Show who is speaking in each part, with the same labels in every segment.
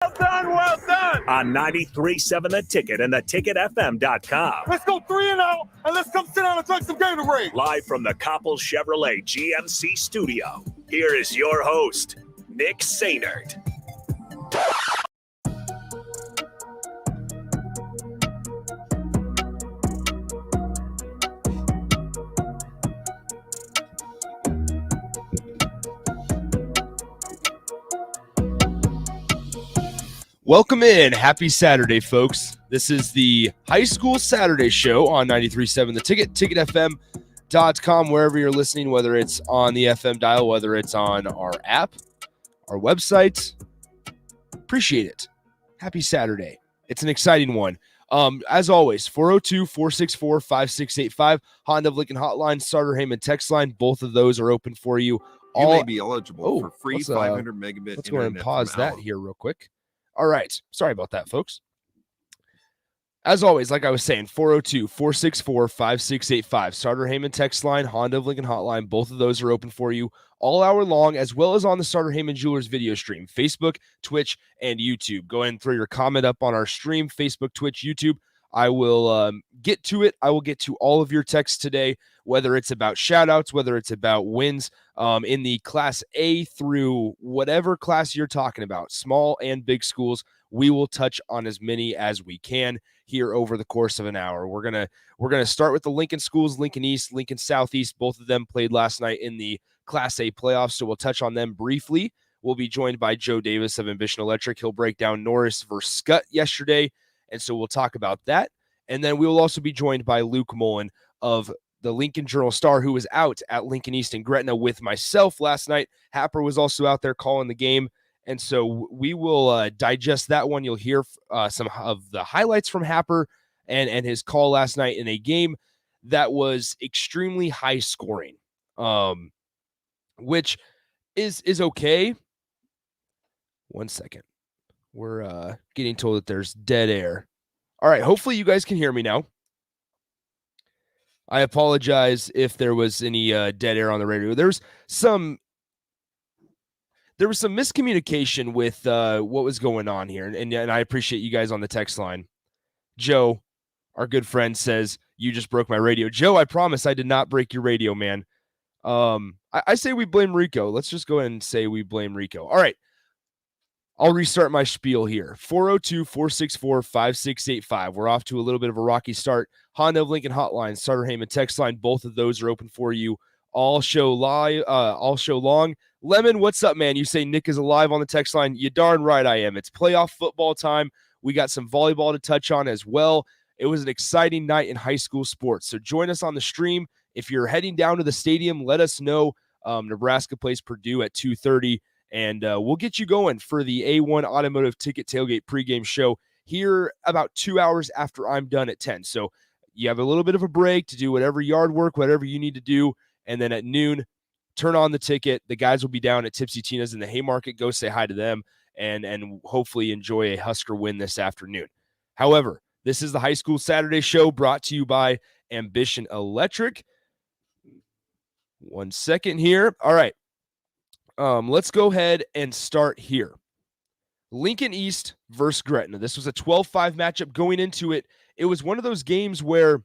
Speaker 1: Well done, well done.
Speaker 2: On 93.7 The Ticket and theticketfm.com.
Speaker 1: Let's go 3-0, and let's come sit down and drink some Gatorade.
Speaker 2: Live from the Coppel Chevrolet GMC studio, here is your host, Nick Sainert.
Speaker 3: Welcome in. Happy Saturday, folks. This is the High School Saturday Show on 93.7 The Ticket, ticketfm.com, wherever you're listening, whether it's on the FM dial, whether it's on our app, our website. Appreciate it. Happy Saturday. It's an exciting one. As always, 402-464-5685, Honda of Lincoln Hotline, Starter Heyman text line. Both of those are open for you.
Speaker 4: You may be eligible for free 500 megabit
Speaker 3: let's go ahead and
Speaker 4: internet
Speaker 3: pause
Speaker 4: from
Speaker 3: that
Speaker 4: Allen.
Speaker 3: here real quick. All right. Sorry about that, folks. As always, like I was saying, 402-464-5685. Starter Heyman text line, Honda of Lincoln Hotline. Both of those are open for you all hour long, as well as on the Starter Heyman Jewelers video stream, Facebook, Twitch, and YouTube. Go ahead and throw your comment up on our stream, Facebook, Twitch, YouTube. I will get to it. I will get to all of your texts today, whether it's about shout-outs, whether it's about wins in the Class A through whatever class you're talking about, small and big schools. We will touch on as many as we can here over the course of an hour. We're gonna start with the Lincoln schools, Lincoln East, Lincoln Southeast. Both of them played last night in the Class A playoffs, so we'll touch on them briefly. We'll be joined by Joe Davis of Ambition Electric. He'll break down Norris versus Scott yesterday, and so we'll talk about that. And then we will also be joined by Luke Mullen of the Lincoln Journal-Star, who was out at Lincoln East and Gretna with myself last night. Happer was also out there calling the game. And so we will digest that one. You'll hear some of the highlights from Happer and his call last night in a game that was extremely high scoring, which is okay. 1 second. We're getting told that there's dead air. All right. Hopefully you guys can hear me now. I apologize if there was any dead air on the radio. There was some miscommunication with what was going on here, and I appreciate you guys on the text line. Joe, our good friend, says, you just broke my radio. Joe, I promise I did not break your radio, man. I say we blame Rico. Let's just go ahead and say we blame Rico. All right. I'll restart my spiel here. 402-464-5685. We're off to a little bit of a rocky start. Honda of Lincoln Hotline, Starter Heyman text line. Both of those are open for you all show long. Lemon, what's up, man? You say Nick is alive on the text line. You darn right I am. It's playoff football time. We got some volleyball to touch on as well. It was an exciting night in high school sports. So join us on the stream. If you're heading down to the stadium, let us know. Nebraska plays Purdue at 2:30. And we'll get you going for the A1 Automotive Ticket Tailgate pregame show here about 2 hours after I'm done at 10. So you have a little bit of a break to do whatever yard work, whatever you need to do. And then at noon, turn on the ticket. The guys will be down at Tipsy Tina's in the Haymarket. Go say hi to them and hopefully enjoy a Husker win this afternoon. However, this is the High School Saturday Show brought to you by Ambition Electric. 1 second here. All right. Let's go ahead and start here. Lincoln East versus Gretna. This was a 12-5 matchup going into it. It was one of those games where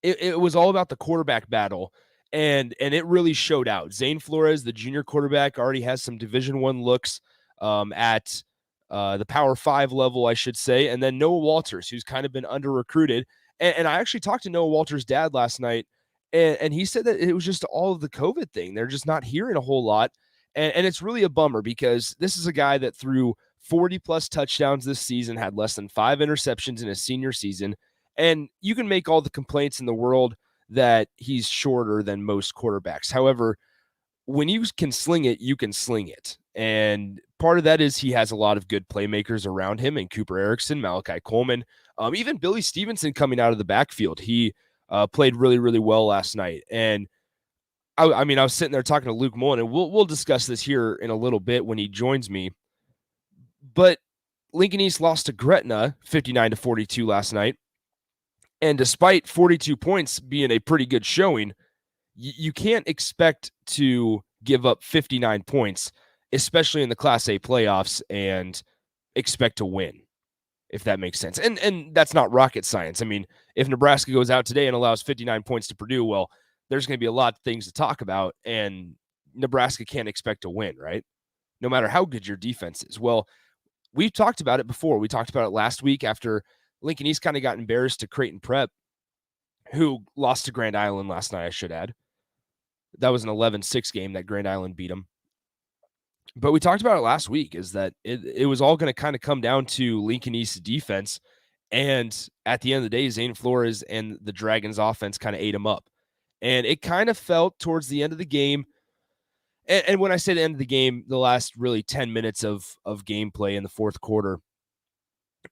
Speaker 3: it was all about the quarterback battle, and it really showed out. Zane Flores, the junior quarterback, already has some Division I looks at the Power 5 level, I should say, and then Noah Walters, who's kind of been under-recruited. And I actually talked to Noah Walters' dad last night, and he said that it was just all of the COVID thing. They're just not hearing a whole lot. And it's really a bummer because this is a guy that threw 40-plus touchdowns this season, had less than 5 interceptions in his senior season. And you can make all the complaints in the world that he's shorter than most quarterbacks. However, when you can sling it, you can sling it. And part of that is he has a lot of good playmakers around him, and Cooper Erickson, Malachi Coleman, even Billy Stevenson coming out of the backfield. He played really, really well last night. And I mean, I was sitting there talking to Luke Mullen, and we'll discuss this here in a little bit when he joins me. But Lincoln East lost to Gretna 59-42 last night. And despite 42 points being a pretty good showing, you can't expect to give up 59 points, especially in the Class A playoffs. And expect to win, if that makes sense. And that's not rocket science. I mean, if Nebraska goes out today and allows 59 points to Purdue, well, there's going to be a lot of things to talk about, and Nebraska can't expect to win, right? No matter how good your defense is. Well, we've talked about it before. We talked about it last week after Lincoln East kind of got embarrassed to Creighton Prep, who lost to Grand Island last night, I should add. That was an 11-6 game that Grand Island beat them. But we talked about it last week, is that it was all going to kind of come down to Lincoln East's defense. And at the end of the day, Zane Flores and the Dragons offense kind of ate them up. And it kind of felt towards the end of the game. And when I say the end of the game, the last really 10 minutes of gameplay in the fourth quarter,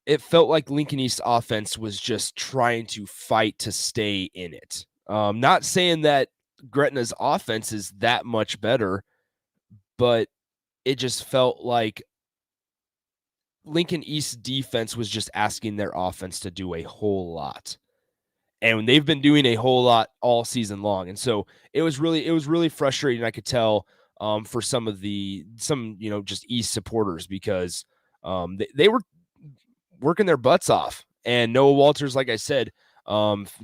Speaker 3: it felt like Lincoln East offense was just trying to fight to stay in it. Not saying that Gretna's offense is that much better, but it just felt like Lincoln East's defense was just asking their offense to do a whole lot. And they've been doing a whole lot all season long. And so it was really frustrating, I could tell, for some just East supporters, because they were working their butts off. And Noah Walters, like I said,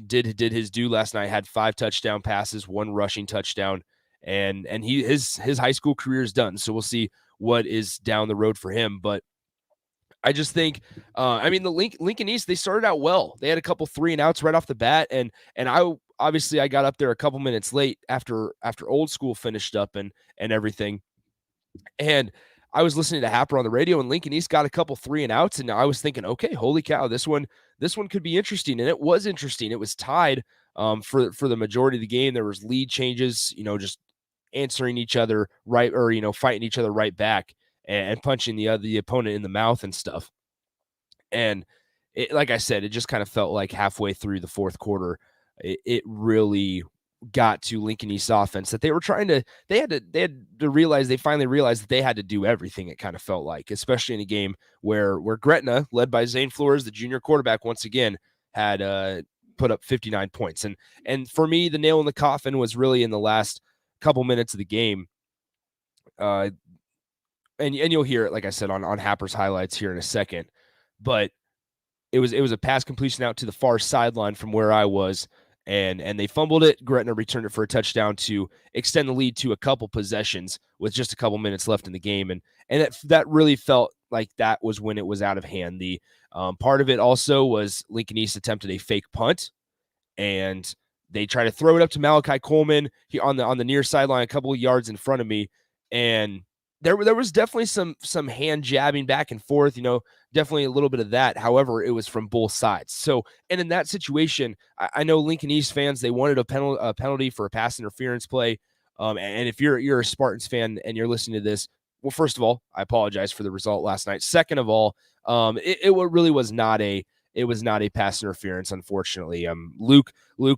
Speaker 3: did his due last night, had 5 touchdown passes, 1 rushing touchdown. And his high school career is done. So we'll see what is down the road for him. But I just think, the Lincoln East, they started out well. They had a couple 3-and-outs right off the bat. And I got up there a couple minutes late after Old School finished up and everything. And I was listening to Happer on the radio, and Lincoln East got a couple 3-and-outs. And I was thinking, okay, holy cow, this one could be interesting. And it was interesting. It was tied for the majority of the game. There was lead changes, just answering each other right, or fighting each other right back and punching the opponent in the mouth and stuff. And like I said, it just kind of felt like halfway through the fourth quarter, it really got to Lincoln East offense that they had to realize, they finally realized that they had to do everything. It kind of felt like, especially in a game where Gretna, led by Zane Flores, the junior quarterback, once again had put up 59 points. And for me, the nail in the coffin was really in the last couple minutes of the game. And you'll hear it, like I said, on Happer's highlights here in a second. But it was a pass completion out to the far sideline from where I was, and they fumbled it. Gretna returned it for a touchdown to extend the lead to a couple possessions with just a couple minutes left in the game. And that really felt like that was when it was out of hand. The part of it also was Lincoln East attempted a fake punt, and they tried to throw it up to Malachi Coleman on the near sideline, a couple of yards in front of me, and there was definitely some hand jabbing back and forth, definitely a little bit of that. However, it was from both sides. So, and in that situation, I know Lincoln East fans, they wanted a penalty for a pass interference play. And if you're a Spartans fan and you're listening to this, well, first of all, I apologize for the result last night. Second of all, it really was not a pass interference, unfortunately. Luke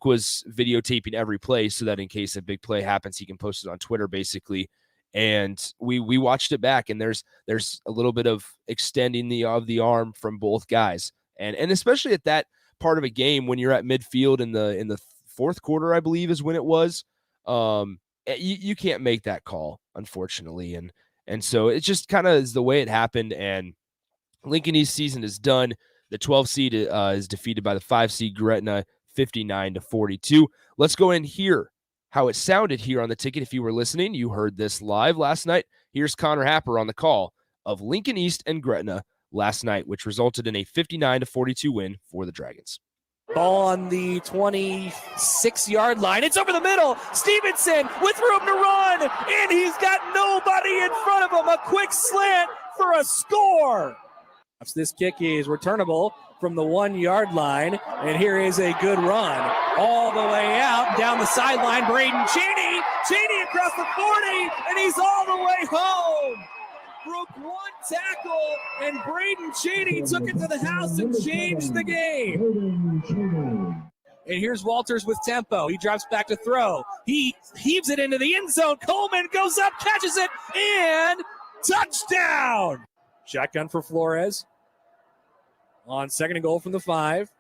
Speaker 3: was videotaping every play so that in case a big play happens, he can post it on Twitter, basically. And we watched it back, and there's a little bit of extending of the arm from both guys, and especially at that part of a game when you're at midfield in the fourth quarter, I believe is when it was. You can't make that call, unfortunately, and so it just kind of is the way it happened. And Lincoln East season is done. The 12 seed is defeated by the 5 seed Gretna, 59-42. Let's go in here. How it sounded here on the ticket. If you were listening, you heard this live last night. Here's Connor Happer on the call of Lincoln East and Gretna last night, which resulted in a 59-42 win for the Dragons.
Speaker 5: Ball on the 26-yard line. It's over the middle. Stevenson with room to run, and he's got nobody in front of him. A quick slant for a score. This kick is returnable from the 1-yard line, and here is a good run all the way out down the sideline. Braden Cheney across the 40, and he's all the way home. Broke 1 tackle, and Braden Cheney took it to the house and changed the game. And here's Walters with tempo. He drops back to throw. He heaves it into the end zone. Coleman goes up, catches it, and touchdown. Shotgun for Flores. On 2nd and goal from the 5.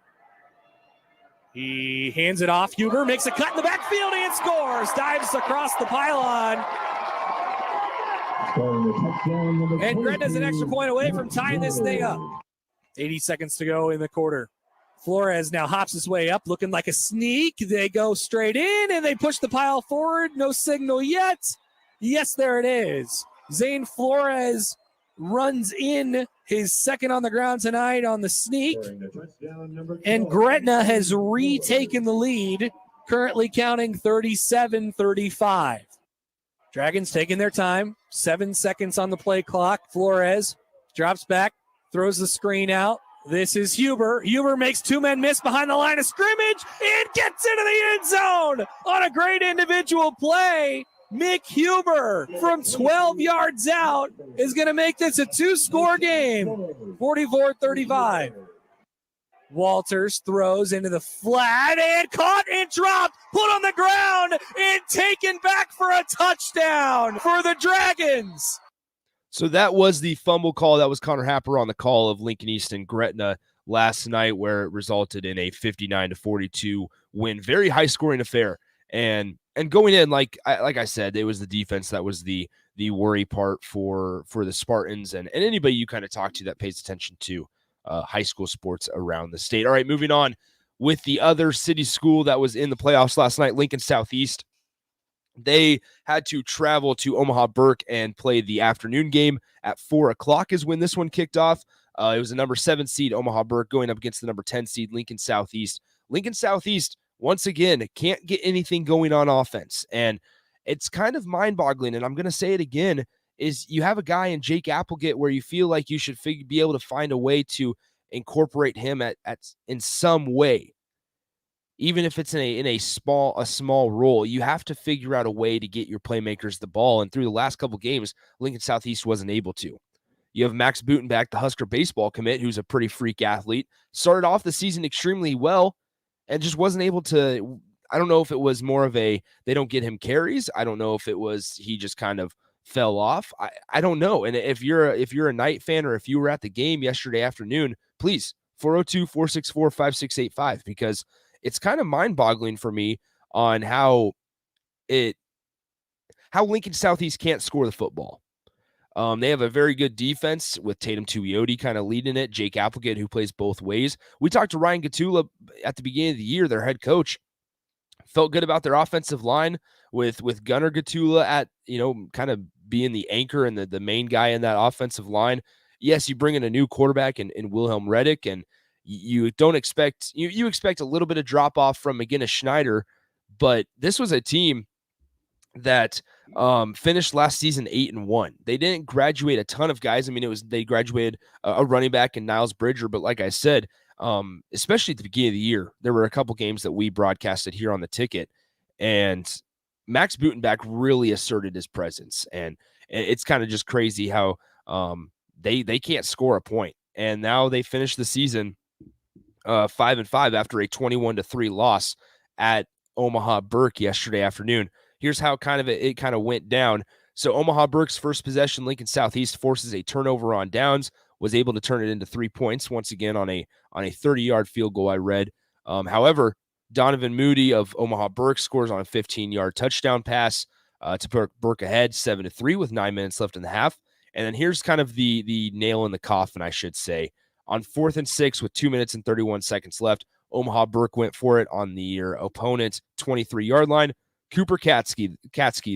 Speaker 5: He hands it off. Huber makes a cut in the backfield and scores. Dives across the pylon. And Gretna's an extra point away from tying this thing up. 80 seconds to go in the quarter. Flores now hops his way up, looking like a sneak. They go straight in, and they push the pile forward. No signal yet. Yes, there it is. Zane Flores runs in his second on the ground tonight on the sneak. And Gretna has retaken the lead, currently counting 37-35. Dragons taking their time. 7 seconds on the play clock. Flores drops back, throws the screen out. This is Huber. Huber makes two men miss behind the line of scrimmage and gets into the end zone on a great individual play. Mick Huber from 12 yards out is going to make this a two-score game, 44-35. Walters throws into the flat and caught and dropped, put on the ground and taken back for a touchdown for the Dragons.
Speaker 3: So that was the fumble call. That was Connor Happer on the call of Lincoln East and Gretna last night, where it resulted in a 59-42 win. Very high-scoring affair. And going in, like I said, it was the defense that was the worry part for the Spartans and anybody you kind of talk to that pays attention to high school sports around the state. All right, moving on with the other city school that was in the playoffs last night, Lincoln Southeast. They had to travel to Omaha Burke and play the afternoon game at 4 o'clock is when this one kicked off. It was the number 7 seed Omaha Burke going up against the number 10 seed Lincoln Southeast. Lincoln Southeast, once again, can't get anything going on offense. And it's kind of mind-boggling, and I'm going to say it again, is you have a guy in Jake Applegate where you feel like you should be able to find a way to incorporate him in some way. Even if it's in a small role, you have to figure out a way to get your playmakers the ball. And through the last couple games, Lincoln Southeast wasn't able to. You have Max Butenbach, the Husker baseball commit, who's a pretty freak athlete, started off the season extremely well and just wasn't able to. I don't know if it was more of they don't get him carries. I don't know if it was he just kind of fell off. I don't know. And if you're a Knight fan or if you were at the game yesterday afternoon, please 402-464-5685, because it's kind of mind-boggling for me on how Lincoln Southeast can't score the football. They have a very good defense with Tatum Tuioti kind of leading it. Jake Applegate, who plays both ways. We talked to Ryan Gatula at the beginning of the year, their head coach. Felt good about their offensive line with Gunnar Gatula at, kind of being the anchor and the main guy in that offensive line. Yes, you bring in a new quarterback in Wilhelm Reddick, and you don't expect you expect a little bit of drop off from McGinnis Schneider, but this was a team that finished last season 8-1. They didn't graduate a ton of guys. I mean, they graduated a running back in Niles Bridger, but like I said, especially at the beginning of the year, there were a couple games that we broadcasted here on the ticket, and Max Butenbach really asserted his presence, and it's kind of just crazy how they can't score a point, and now they finished the season 5-5 after a 21-3 loss at Omaha Burke yesterday afternoon. Here's how it kind of went down. So Omaha Burke's first possession, Lincoln Southeast forces a turnover on downs, was able to turn it into 3 points once again on a 30-yard field goal. I read. However, Donovan Moody of Omaha Burke scores on a 15-yard touchdown pass to put Burke ahead 7-3 with 9 minutes left in the half. And then here's kind of the nail in the coffin, I should say. On 4th and 6 with 2 minutes and 31 seconds left, Omaha Burke went for it on their opponent's 23-yard line. Cooper Katsky,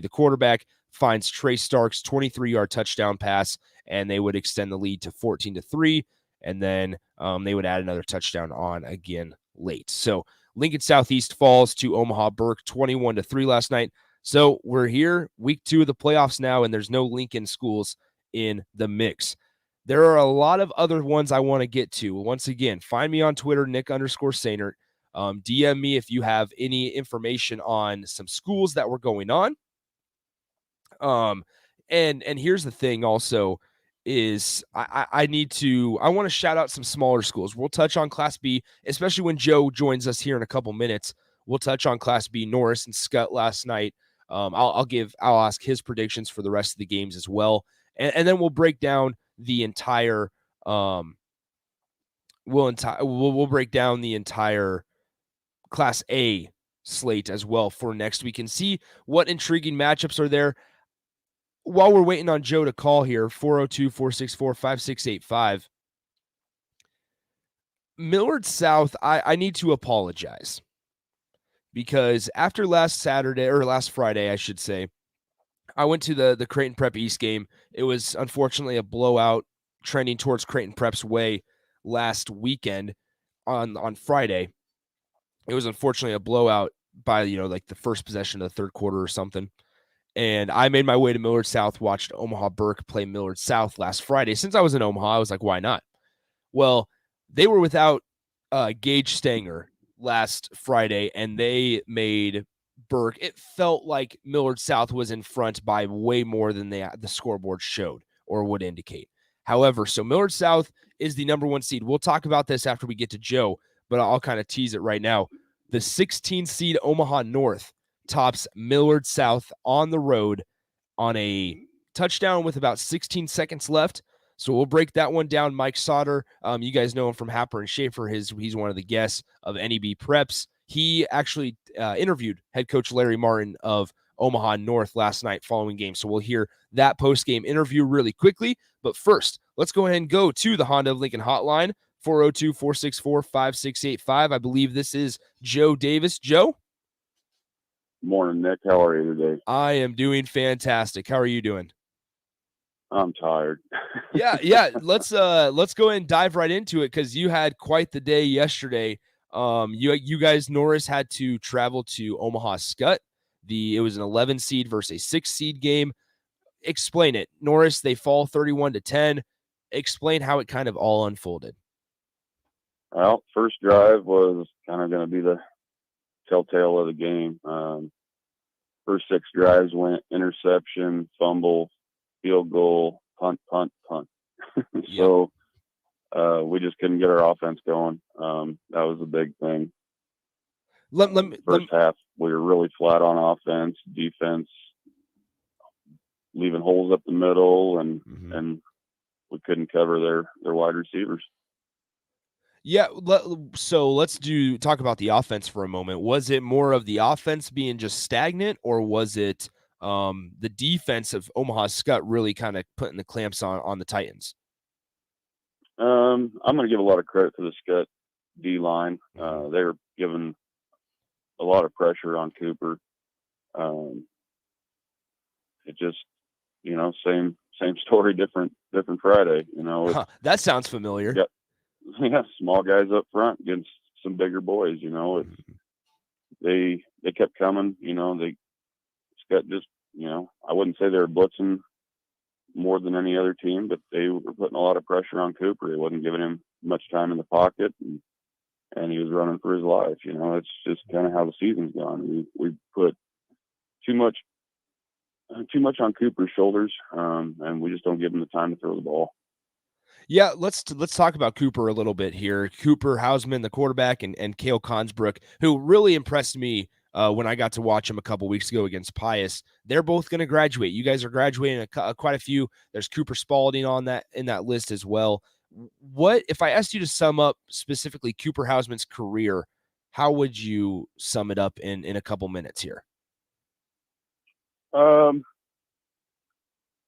Speaker 3: the quarterback, finds Trey Stark's 23-yard touchdown pass, and they would extend the lead to 14-3, and then they would add another touchdown on again late. So Lincoln Southeast falls to Omaha Burke 21-3 last night. So we're here, week 2 of the playoffs now, and there's no Lincoln schools in the mix. There are a lot of other ones I want to get to. Once again, find me on Twitter, Nick_Sainert. DM me if you have any information on some schools that were going on. And here's the thing also is I want to shout out some smaller schools. We'll touch on Class B, especially when Joe joins us here in a couple minutes. We'll touch on Class B. Norris and Scott last night. I'll ask his predictions for the rest of the games as well. And then we'll break down the entire we'll break down the entire Class A slate as well for next week and see what intriguing matchups are there. while we're waiting on Joe to call here, 402-464-5685. Millard South, I need to apologize because after last Friday, I should say, I went to the Creighton Prep East game. It was unfortunately a blowout trending towards Creighton Prep's way last weekend on Friday. It was unfortunately a blowout by, like the first possession of the third quarter or something. And I made my way to Millard South, watched Omaha Burke play Millard South last Friday. Since I was in Omaha, I was like, why not? Well, they were without Gage Stanger last Friday, and they made Burke. It felt like Millard South was in front by way more than the scoreboard showed or would indicate. However, so Millard South is the number 1 seed. We'll talk about this after we get to Joe, but I'll kind of tease it right now. The 16 seed Omaha North tops Millard South on the road on a touchdown with about 16 seconds left. So we'll break that one down. Mike Sauter, you guys know him from Happer and Schaefer. He's one of the guests of NEB Preps. He actually interviewed head coach Larry Martin of Omaha North last night following game. So we'll hear that post-game interview really quickly. But first, let's go ahead and go to the Honda of Lincoln hotline, 402-464-5685. I believe this is Joe Davis. Joe?
Speaker 6: Morning, Nick. How are you today?
Speaker 3: I am doing fantastic. How are you doing?
Speaker 6: I'm tired.
Speaker 3: Yeah. Let's go ahead and dive right into it because you had quite the day yesterday. You guys, Norris had to travel to Omaha Skutt. It was an 11 seed versus a 6 seed game. Explain it. Norris, they fall 31-10. Explain how it kind of all unfolded.
Speaker 6: Well, first drive was kind of going to be the telltale of the game. First 6 drives went interception, fumble, field goal, punt. So we just couldn't get our offense going. That was a big thing. First half, we were really flat on offense. Defense leaving holes up the middle, and we couldn't cover their wide receivers.
Speaker 3: Yeah, so let's talk about the offense for a moment. Was it more of the offense being just stagnant, or was it the defense of Omaha Skutt really kind of putting the clamps on the Titans?
Speaker 6: I'm going to give a lot of credit to the Skutt D-line. They were giving a lot of pressure on Cooper. It just, same story, different Friday.
Speaker 3: That sounds familiar.
Speaker 6: Yeah, small guys up front against some bigger boys. They kept coming. Skutt just, I wouldn't say they were blitzing more than any other team, but they were putting a lot of pressure on Cooper. They wasn't giving him much time in the pocket, and he was running for his life. It's just kind of how the season's gone. We put too much on Cooper's shoulders, and we just don't give him the time to throw the ball.
Speaker 3: Yeah, let's talk about Cooper a little bit here. Cooper Hausman, the quarterback, and Cale Consbrook, who really impressed me when I got to watch him a couple weeks ago against Pius. They're both going to graduate. You guys are graduating quite a few. There's Cooper Spalding in that list as well. What if I asked you to sum up specifically Cooper Hausman's career? How would you sum it up in a couple minutes here?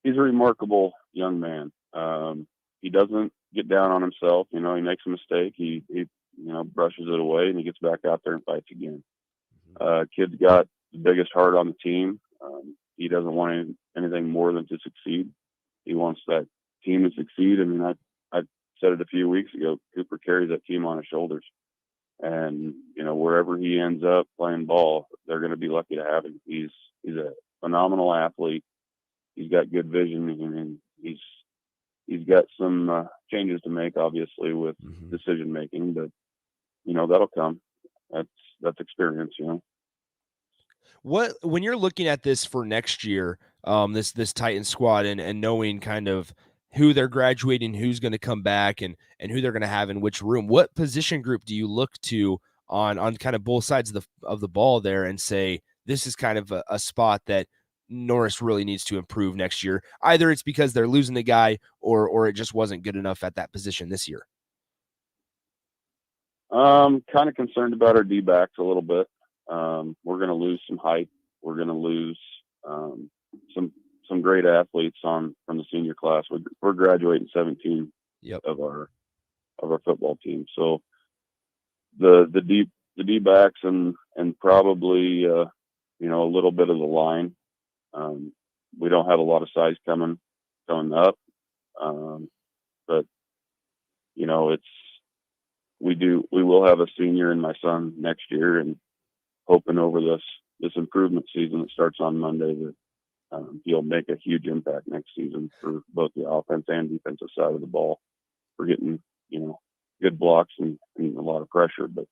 Speaker 6: He's a remarkable young man. He doesn't get down on himself. He makes a mistake. He brushes it away, and he gets back out there and fights again. Kid's got the biggest heart on the team. He doesn't want anything more than to succeed. He wants that team to succeed. I mean, I said it a few weeks ago. Cooper carries that team on his shoulders. And, wherever he ends up playing ball, they're going to be lucky to have him. He's a phenomenal athlete. He's got good vision, and he's got some changes to make, obviously, with decision making, but that'll come. That's experience,
Speaker 3: When you're looking at this for next year, this Titan squad and knowing kind of who they're graduating, who's going to come back, and who they're going to have in which room, what position group do you look to on kind of both sides of the ball there and say this is kind of a spot that Norris really needs to improve next year? Either it's because they're losing the guy or it just wasn't good enough at that position this year.
Speaker 6: Kind of concerned about our D-backs a little bit. We're going to lose some height. We're going to lose some some great athletes from the senior class. We're graduating 17 of our football team. So the D backs and probably a little bit of the line. We don't have a lot of size coming up, but we will have a senior in my son next year, and hoping over this improvement season that starts on Monday that he'll make a huge impact next season for both the offense and defensive side of the ball. We're getting, good blocks and a lot of pressure, but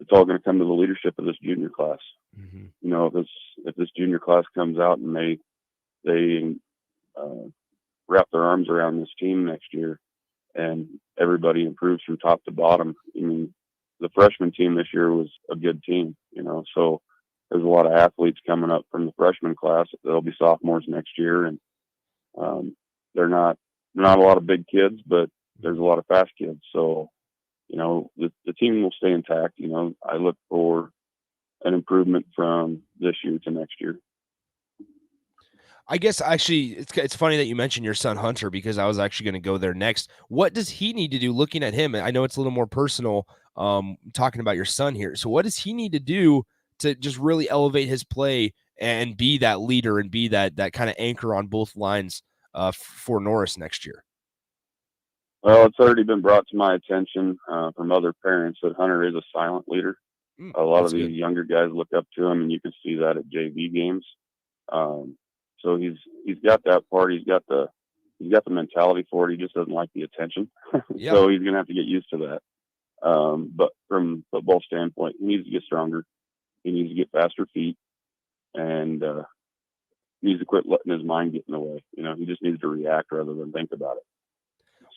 Speaker 6: it's all going to come to the leadership of this junior class. Mm-hmm. If this junior class comes out and they wrap their arms around this team next year and everybody improves from top to bottom. I mean, the freshman team this year was a good team, so there's a lot of athletes coming up from the freshman class. They'll be sophomores next year, and they're not a lot of big kids, but there's a lot of fast kids. So, the team will stay intact. I look for an improvement from this year to next year.
Speaker 3: I guess actually it's funny that you mentioned your son Hunter, because I was actually going to go there next. What does he need to do, looking at him? I know it's a little more personal talking about your son here. So what does he need to do to just really elevate his play and be that leader and be that kind of anchor on both lines for Norris next year?
Speaker 6: Well, it's already been brought to my attention from other parents that Hunter is a silent leader. A lot of these younger guys look up to him, and you can see that at JV games. So he's got that part. He's got the mentality for it. He just doesn't like the attention. Yeah. So he's gonna have to get used to that. But from a football standpoint, he needs to get stronger. He needs to get faster feet, and he needs to quit letting his mind get in the way. He just needs to react rather than think about it.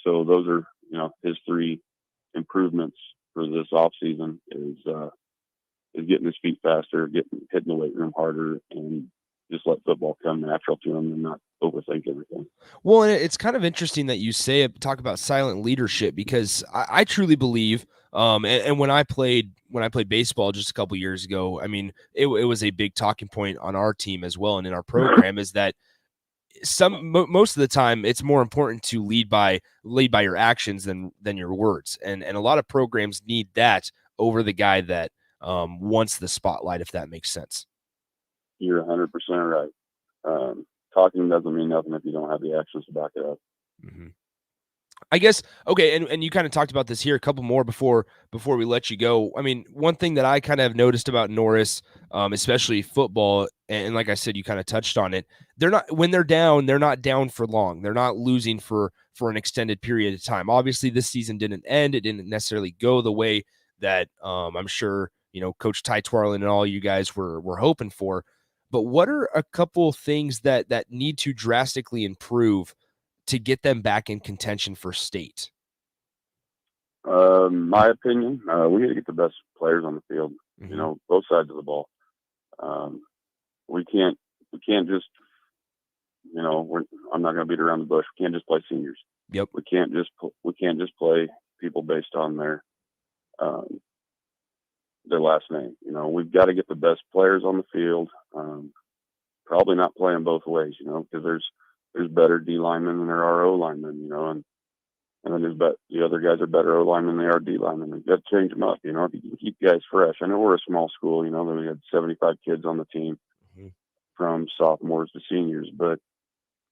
Speaker 6: So those are his 3 improvements for this off season is getting his feet faster, hitting the weight room harder, and just let football come natural to him and not overthink everything.
Speaker 3: Well, and it's kind of interesting that you talk about silent leadership, because I truly believe, and when I played baseball just a couple years ago, I mean, it was a big talking point on our team as well and in our program is that most of the time it's more important to lead by your actions than your words, and a lot of programs need that over the guy that wants the spotlight, if that makes sense.
Speaker 6: You're 100% right. Talking doesn't mean nothing if you don't have the actions to back it up.
Speaker 3: Mm-hmm. I guess, okay, and you kind of talked about this here, a couple more before we let you go. I mean, one thing that I kind of have noticed about Norris, especially football, and like I said, you kind of touched on it, when they're down, they're not down for long. They're not losing for an extended period of time. Obviously, this season didn't end. It didn't necessarily go the way that I'm sure, Coach Ty Twarlin and all you guys were hoping for. But what are a couple things that need to drastically improve to get them back in contention for state?
Speaker 6: My opinion, we need to get the best players on the field,
Speaker 3: Mm-hmm.
Speaker 6: Both sides of the ball. We can't just, I'm not going to beat around the bush. We can't just play seniors.
Speaker 3: Yep.
Speaker 6: We can't just play people based on their last name. We've got to get the best players on the field. Probably not playing both ways, because there's better D linemen than there are O linemen, and then the other guys are better O linemen than they are D linemen. You've got to change them up, if you can keep guys fresh. I know we're a small school, that we had 75 kids on the team, mm-hmm. from sophomores to seniors, but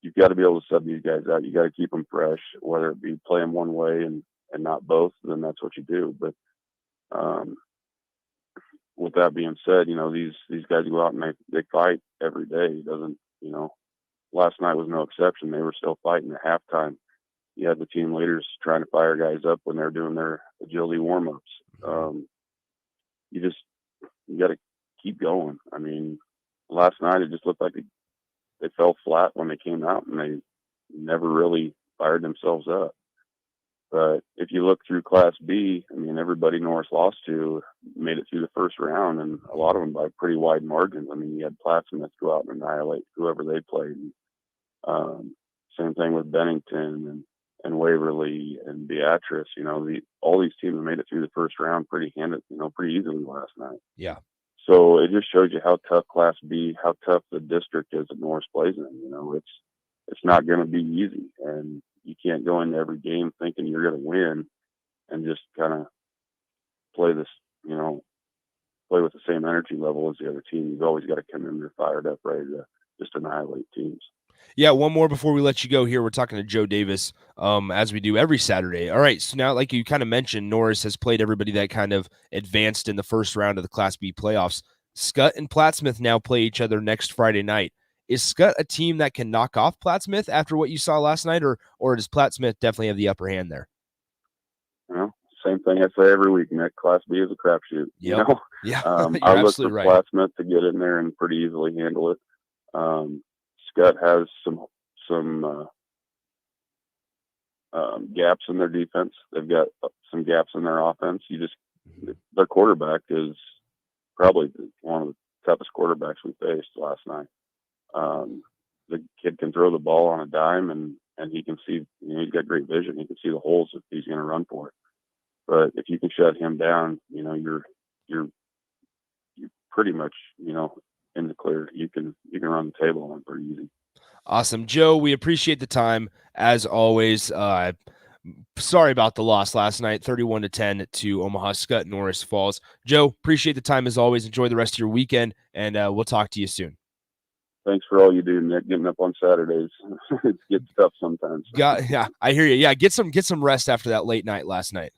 Speaker 6: you've got to be able to sub these guys out. You got to keep them fresh, whether it be play them one way and not both, then that's what you do. But with that being said, these guys go out and they fight every day. It doesn't, last night was no exception. They were still fighting at halftime. You had the team leaders trying to fire guys up when they're doing their agility warm-ups. You got to keep going. I mean, last night it just looked like they fell flat when they came out, and they never really fired themselves up. But if you look through Class B, I mean, everybody Norris lost to made it through the first round, and a lot of them by pretty wide margins. I mean, you had Plattsmouth go out and annihilate whoever they played. Same thing with Bennington and Waverly and Beatrice. All these teams made it through the first round pretty easily last night.
Speaker 3: Yeah.
Speaker 6: So it just shows you how tough Class B, how tough the district is that Norris plays in. You know, it's not going to be easy, and you can't go into every game thinking you're going to win and just kind of play this, you know, play with the same energy level as the other team. You've always got to come in there fired up, ready to just annihilate teams.
Speaker 3: Yeah, one more before we let you go here. We're talking to Joe Davis, as we do every Saturday. All right, so now, like you kind of mentioned, Norris has played everybody that kind of advanced in the first round of the Class B playoffs. Scott and Plattsmouth now play each other next Friday night. Is Scott a team that can knock off Plattsmouth after what you saw last night, or does Plattsmouth definitely have the upper hand there?
Speaker 6: Well, same thing I say every week, Nick. Class B is a crapshoot.
Speaker 3: Yep.
Speaker 6: You know?
Speaker 3: Yeah,
Speaker 6: I look for
Speaker 3: right.
Speaker 6: Plattsmouth to get in there and pretty easily handle it. Scott has some gaps in their defense. They've got some gaps in their offense. Their quarterback is probably one of the toughest quarterbacks we faced last night. The kid can throw the ball on a dime, and he can see. You know, he's got great vision. He can see the holes if he's going to run for it. But if you can shut him down, you know, you're pretty much, you know, in the clear. You can run the table on pretty easy.
Speaker 3: Awesome. Joe, we appreciate the time as always. Sorry about the loss last night, 31-10 to Omaha Skutt Norris Falls. Joe, appreciate the time as always. Enjoy the rest of your weekend, and we'll talk to you soon.
Speaker 6: Thanks for all you do, Nick. Getting up on Saturdays, it gets tough sometimes.
Speaker 3: Yeah, I hear you. Yeah, get some rest after that late night last night.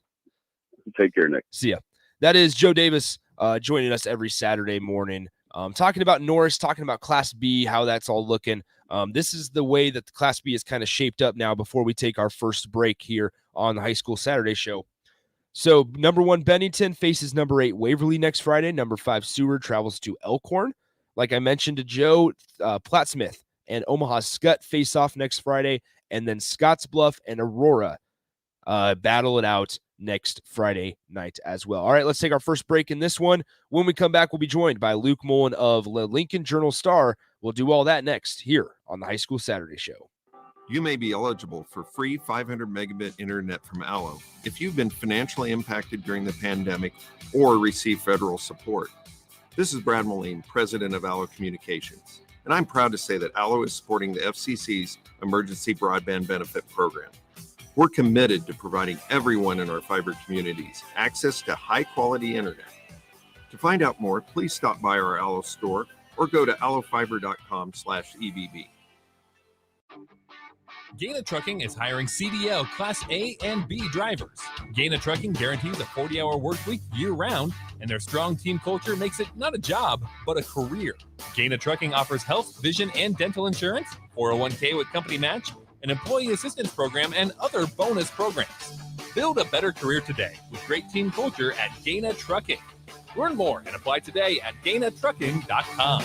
Speaker 6: Take care, Nick.
Speaker 3: See ya. That is Joe Davis joining us every Saturday morning, talking about Norris, talking about Class B, how that's all looking. This is the way that the Class B is kind of shaped up now before we take our first break here on the High School Saturday Show. So number 1, Bennington faces number 8, Waverly next Friday. Number 5, Seward travels to Elkhorn. Like I mentioned to Joe, Plattsmouth and Omaha Skutt face off next Friday, and then Scottsbluff and Aurora battle it out next Friday night as well. All right, let's take our first break in this one. When we come back, we'll be joined by Luke Mullen of the Lincoln Journal-Star. We'll do all that next here on the High School Saturday Show.
Speaker 4: You may be eligible for free 500 megabit internet from Allo if you've been financially impacted during the pandemic or received federal support. This is Brad Moline, president of Allo Communications, and I'm proud to say that Allo is supporting the FCC's Emergency Broadband Benefit Program. We're committed to providing everyone in our fiber communities access to high-quality internet. To find out more, please stop by our Allo store or go to allofiber.com/EBB.
Speaker 7: Gretna Trucking is hiring CDL Class A and B drivers. Gretna Trucking guarantees a 40-hour work week year-round, and their strong team culture makes it not a job, but a career. Gretna Trucking offers health, vision, and dental insurance, 401k with company match, an employee assistance program, and other bonus programs. Build a better career today with great team culture at Gretna Trucking. Learn more and apply today at GretnaTrucking.com.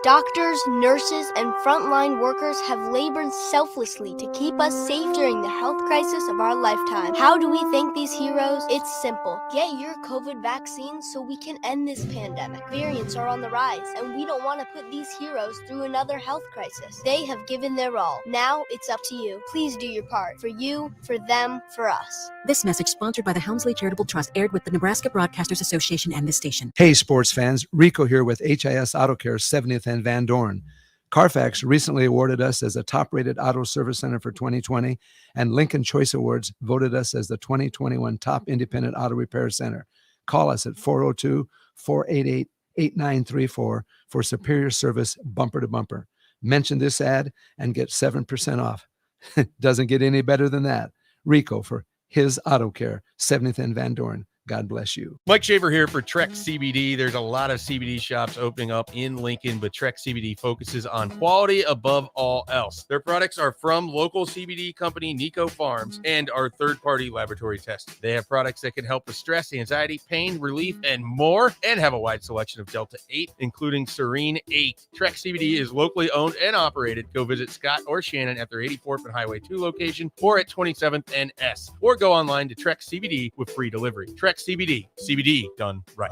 Speaker 8: Doctors, nurses, and frontline workers have labored selflessly to keep us safe during the health crisis of our lifetime. How do we thank these heroes? It's simple. Get your COVID vaccine so we can end this pandemic. Variants are on the rise, and we don't want to put these heroes through another health crisis. They have given their all. Now it's up to you. Please do your part. For you, for them, for us.
Speaker 9: This message sponsored by the Helmsley Charitable Trust, aired with the Nebraska Broadcasters Association and this station.
Speaker 10: Hey, sports fans. Rico here with HIS Auto Care 70th and Van Dorn. Carfax recently awarded us as a top-rated auto service center for 2020, and Lincoln Choice Awards voted us as the 2021 top independent auto repair center. Call us at 402-488-8934 for superior service bumper to bumper. Mention this ad and get 7% off. Doesn't get any better than that. Rico for his Auto Care, 70th and Van Dorn. God bless you.
Speaker 11: Mike Shaver here for Trek CBD. There's a lot of CBD shops opening up in Lincoln, but Trek CBD focuses on quality above all else. Their products are from local CBD company Nico Farms and are third-party laboratory tested. They have products that can help with stress, anxiety, pain, relief, and more, and have a wide selection of Delta 8, including Serene 8. Trek CBD is locally owned and operated. Go visit Scott or Shannon at their 84th and Highway 2 location or at 27th and S, or go online to Trek CBD with free delivery. Trek CBD done right.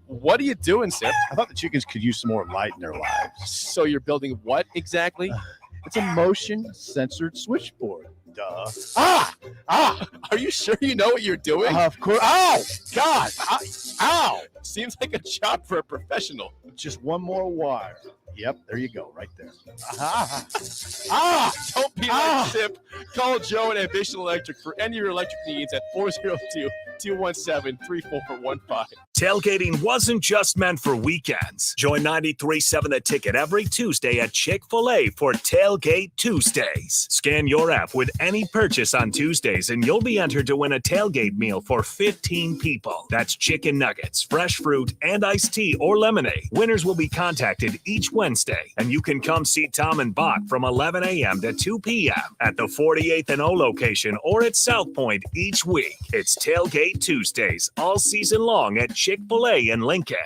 Speaker 12: What are you doing, Sip? I thought the chickens could use some more light in their lives.
Speaker 5: So you're building what exactly?
Speaker 12: It's a motion censored switchboard. Duh. Are you sure you know what you're doing?
Speaker 1: Of course. Ow! God! Ow!
Speaker 12: Seems like a job for a professional.
Speaker 1: Just one more wire. Yep, there you go, right there.
Speaker 12: Don't be like Sip. Call Joe at Ambition Electric for any of your electric needs at 402-217-3415.
Speaker 2: Tailgating wasn't just meant for weekends. Join 93.7 The Ticket every Tuesday at Chick-fil-A for Tailgate Tuesdays. Scan your app with any purchase on Tuesdays and you'll be entered to win a tailgate meal for 15 people. That's chicken nuggets, fresh fruit, and iced tea or lemonade. Winners will be contacted each Wednesday, and you can come see Tom and Bach from 11 a.m. to 2 p.m. at the 48th and O location or at South Point each week. It's Tailgate Tuesdays all season long at Chick-fil-A in Lincoln.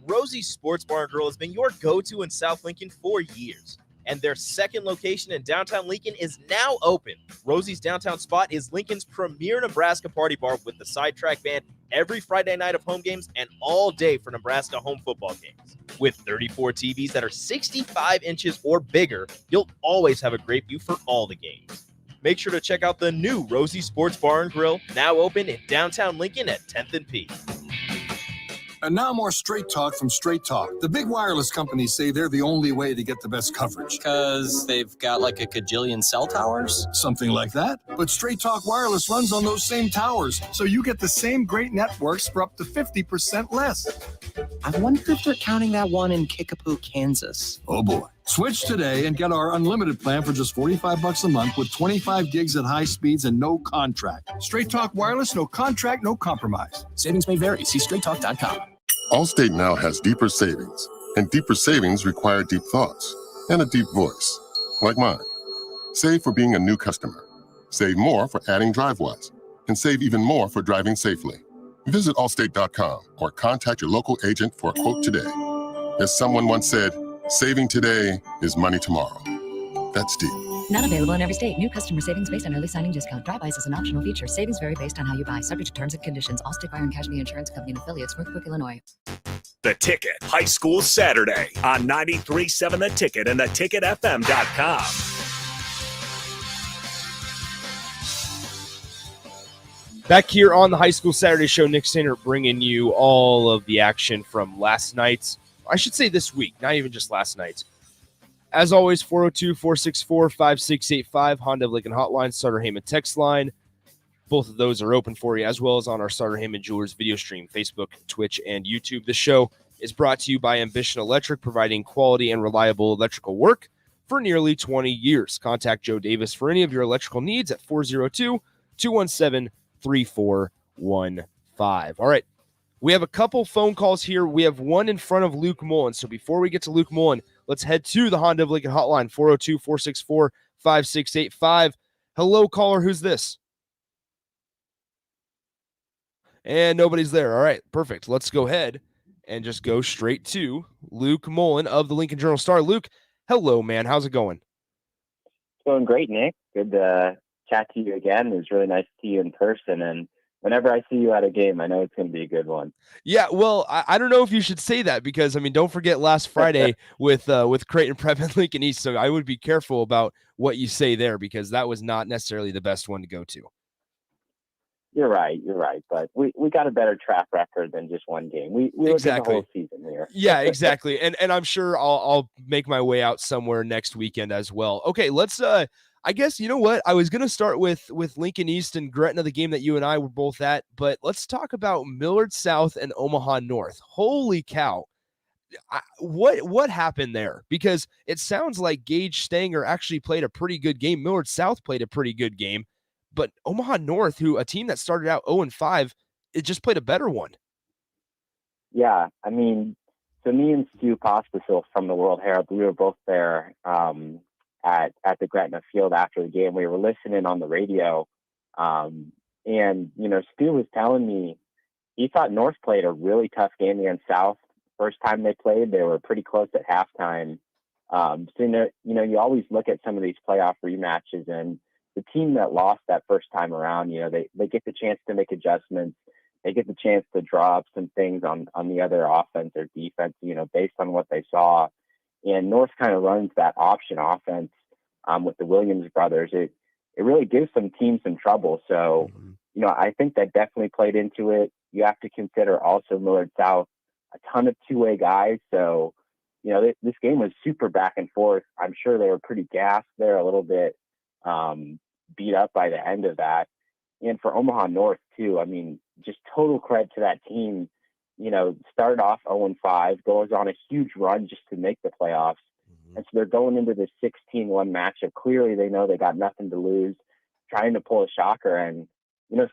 Speaker 13: Rosie's Sports Bar and Grill has been your go-to in South Lincoln for years, and their second location in downtown Lincoln is now open. Rosie's downtown spot is Lincoln's premier Nebraska party bar with the sidetrack band every Friday night of home games and all day for Nebraska home football games. With 34 TVs that are 65 inches or bigger, you'll always have a great view for all the games. Make sure to check out the new Rosie Sports Bar and Grill, now open in downtown Lincoln at 10th and P.
Speaker 14: And now more Straight Talk from Straight Talk. The big wireless companies say they're the only way to get the best coverage.
Speaker 15: Because they've got like a cajillion cell towers?
Speaker 14: Something like that. But Straight Talk Wireless runs on those same towers, so you get the same great networks for up to 50% less.
Speaker 15: I wonder if they're counting that one in Kickapoo, Kansas.
Speaker 14: Oh boy. Switch today and get our unlimited plan for just $45 a month with 25 gigs at high speeds and no contract. Straight Talk Wireless, no contract, no compromise.
Speaker 15: Savings may vary. See straighttalk.com.
Speaker 16: Allstate now has deeper savings, and deeper savings require deep thoughts and a deep voice, like mine. Save for being a new customer. Save more for adding DriveWise, and save even more for driving safely. Visit allstate.com or contact your local agent for a quote today. As someone once said, saving today is money tomorrow. That's deep.
Speaker 9: Not available in every state. New customer savings based on early signing discount. DriveWise is an optional feature. Savings vary based on how you buy. Subject to terms and conditions. Allstate Fire and Casualty Insurance Company and affiliates. Northbrook, Illinois.
Speaker 2: The Ticket, High School Saturday on 93.7 The Ticket and theticketfm.com.
Speaker 3: Back here on the High School Saturday Show, Nick Sainer bringing you all of the action from last night's, I should say this week, not even just last night's. As always, 402-464-5685, Honda of Lincoln Hotline, Starter Heyman text line. Both of those are open for you, as well as on our Starter Heyman Jewelers video stream, Facebook, Twitch, and YouTube. The show is brought to you by Ambition Electric, providing quality and reliable electrical work for nearly 20 years. Contact Joe Davis for any of your electrical needs at 402-217-3415. All right, we have a couple phone calls here. We have one in front of Luke Mullen. So before we get to Luke Mullen, let's head to the Honda of Lincoln Hotline, 402-464-5685. Hello, caller. Who's this? And nobody's there. All right, perfect. Let's go ahead and just go straight to Luke Mullen of the Lincoln Journal-Star. Luke, hello, man. How's it going?
Speaker 17: It's going great, Nick. Good to chat to you again. It was really nice to see you in person. And whenever I see you at a game, I know it's going to be a good one.
Speaker 3: Yeah, well, I don't know if you should say that because, I mean, don't forget last Friday with Creighton Prep and Lincoln East. So I would be careful about what you say there because that was not necessarily the best one to go to.
Speaker 17: You're right. But we got a better track record than just one game. We
Speaker 3: exactly.
Speaker 17: look at the whole season here.
Speaker 3: Yeah, exactly. And I'm sure I'll make my way out somewhere next weekend as well. Okay, let's I guess, you know what? I was going to start with Lincoln East and Gretna, the game that you and I were both at, but let's talk about Millard South and Omaha North. Holy cow. What happened there? Because it sounds like Gage Stanger actually played a pretty good game. Millard South played a pretty good game, but Omaha North, who a team that started out 0-5, it just played a better one.
Speaker 17: Yeah, I mean, so me and Stu Pospisil from the World Herald, we were both there at the Gretna field after the game. We were listening on the radio, and Stu was telling me he thought North played a really tough game against South. First time they played, they were pretty close at halftime. So you always look at some of these playoff rematches, and the team that lost that first time around, they get the chance to make adjustments. They get the chance to draw up some things on the other offense or defense, based on what they saw. And North kind of runs that option offense with the Williams brothers. really gives some teams some trouble. So, I think that definitely played into it. You have to consider also Millard South, a ton of two-way guys. So, this game was super back and forth. I'm sure they were pretty gassed there, a little bit beat up by the end of that. And for Omaha North, too, I mean, just total credit to that team. Started off 0-5, goes on a huge run just to make the playoffs. And so they're going into this 16-1 matchup. Clearly, they know they got nothing to lose, trying to pull a shocker. And,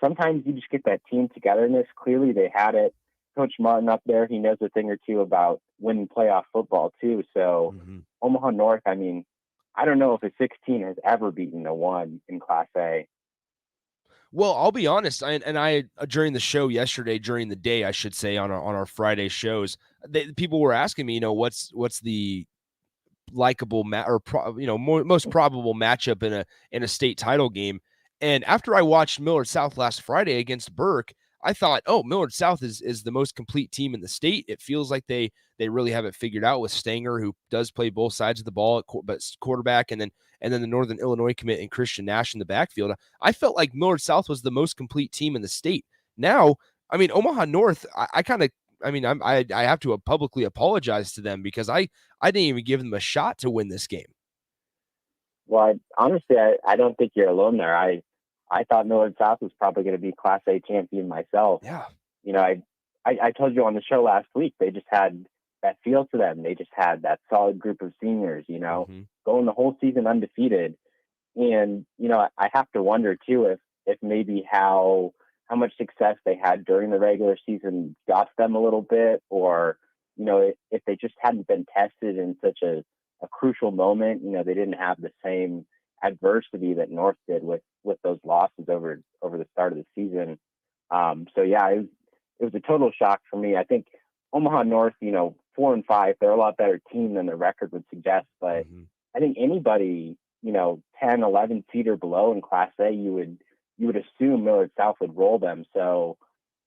Speaker 17: sometimes you just get that team togetherness. Clearly, they had it. Coach Martin up there, he knows a thing or two about winning playoff football, too. So Omaha North, I mean, I don't know if a 16 has ever beaten a 1 in Class A.
Speaker 3: Well, I'll be honest, I during the show yesterday, during the day, I should say, on our Friday shows, people were asking me, what's the likable most probable matchup in a state title game. And after I watched Millard South last Friday against Burke, I thought, oh, Millard South is the most complete team in the state. It feels like they really have it figured out with Stanger, who does play both sides of the ball, but quarterback, and then the Northern Illinois commit and Christian Nash in the backfield. I felt like Millard South was the most complete team in the state. Now, I mean, Omaha North, I have to publicly apologize to them because I didn't even give them a shot to win this game.
Speaker 17: Well, honestly, I don't think you're alone there. I thought Millard South was probably going to be Class A champion myself.
Speaker 3: Yeah.
Speaker 17: I told you on the show last week, they just had that feel to them. They just had that solid group of seniors, going the whole season undefeated. And, I have to wonder too, if maybe how much success they had during the regular season got them a little bit, or, if they just hadn't been tested in such a crucial moment, they didn't have the same adversity that North did with those losses over the start of the season. So yeah, it was a total shock for me. I think Omaha North, 4-5, they're a lot better team than their record would suggest, but I think anybody, 10, 11 feet or below in Class A, you would assume Millard South would roll them. So